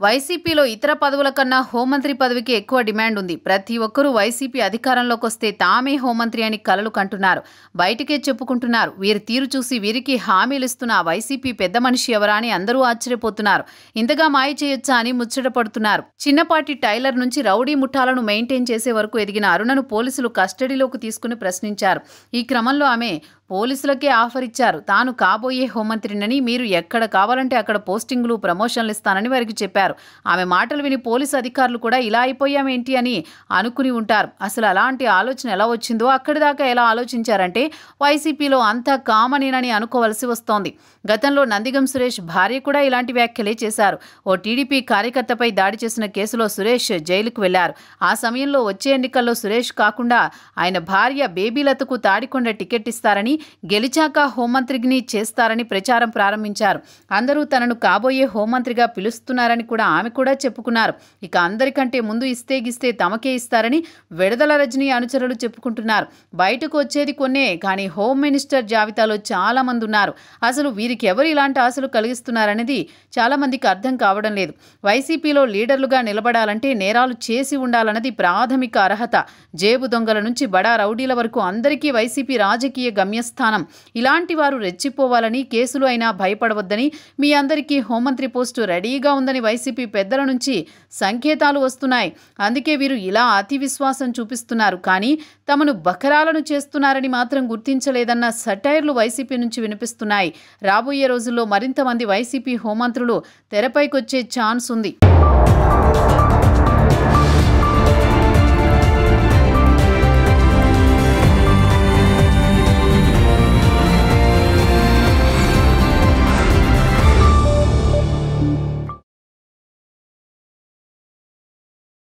వైసీపీలో ఇతర పదవుల కన్నా హోంమంత్రి పదవికి ఎక్కువ డిమాండ్ ఉంది. ప్రతి ఒక్కరూ వైసీపీ అధికారంలోకి వస్తే తామే హోంమంత్రి అని కలలు కంటున్నారు. బయటికే చెప్పుకుంటున్నారు. వీరి తీరు చూసి వీరికి హామీలిస్తున్న వైసీపీ పెద్ద మనిషి ఎవరా అని అందరూ ఆశ్చర్యపోతున్నారు. ఇంతగా మాయ చేయొచ్చా అని ముచ్చట పడుతున్నారు. చిన్నపాటి టైలర్ నుంచి రౌడీ ముఠాలను మెయింటైన్ చేసే వరకు ఎదిగిన అరుణను పోలీసులు కస్టడీలోకి తీసుకుని ప్రశ్నించారు. ఈ క్రమంలో ఆమె పోలీసులకే ఆఫర్ ఇచ్చారు. తాను కాబోయే హోంమంత్రినని, మీరు ఎక్కడ కావాలంటే అక్కడ పోస్టింగులు, ప్రమోషన్లు ఇస్తానని వారికి చెప్పారు. ఆమె మాటలు విని పోలీసు అధికారులు కూడా ఇలా అయిపోయామేంటి అని అనుకుని ఉంటారు. అసలు అలాంటి ఆలోచన ఎలా వచ్చిందో, అక్కడి దాకా ఎలా ఆలోచించారంటే వైసీపీలో అంతా కామనేనని అనుకోవలసి వస్తోంది. గతంలో నందిగం సురేష్ భార్య కూడా ఇలాంటి వ్యాఖ్యలే చేశారు. ఓ టీడీపీ కార్యకర్తపై దాడి చేసిన కేసులో సురేష్ జైలుకు వెళ్లారు. ఆ సమయంలో వచ్చే ఎన్నికల్లో సురేష్ కాకుండా ఆయన భార్య బేబీలతకు తాడికొండ టికెట్ ఇస్తారని, గెలిచాక హోంమంత్రిని చేస్తారని ప్రచారం ప్రారంభించారు. అందరూ తనను కాబోయే హోంమంత్రిగా పిలుస్తున్నారని కూడా ఆమె కూడా చెప్పుకున్నారు. ఇక అందరికంటే ముందు ఇస్తే తమకే ఇస్తారని విడుదల రజనీ అనుచరులు చెప్పుకుంటున్నారు. బయటకు వచ్చేది కొన్నే, కానీ హోమ్ మినిస్టర్ జాబితాలో చాలా మంది ఉన్నారు. అసలు వీరికి ఎవరు ఇలాంటి ఆశలు కలిగిస్తున్నారనేది చాలా మందికి అర్థం కావడం లేదు. వైసీపీలో లీడర్లుగా నిలబడాలంటే నేరాలు చేసి ఉండాలన్నది ప్రాథమిక అర్హత. జేబు దొంగల నుంచి బడా రౌడీల వరకు అందరికీ వైసీపీ రాజకీయ గమ్యస్థానం. ఇలాంటి వారు రెచ్చిపోవాలని, కేసులు అయినా భయపడవద్దని, మీ అందరికీ హోంమంత్రి పోస్టు రెడీగా ఉందని వైసీపీ పెద్దల నుంచి సంకేతాలు వస్తున్నాయి. అందుకే వీరు ఇలా అతి విశ్వాసం చూపిస్తున్నారు. కానీ తమను బకరాలను చేస్తున్నారని మాత్రం గుర్తించలేదన్న సటైర్లు వైసీపీ నుంచి వినిపిస్తున్నాయి. రాబోయే రోజుల్లో మరింత మంది వైసీపీ హోంమంత్రులు తెరపైకొచ్చే ఛాన్స్ ఉంది.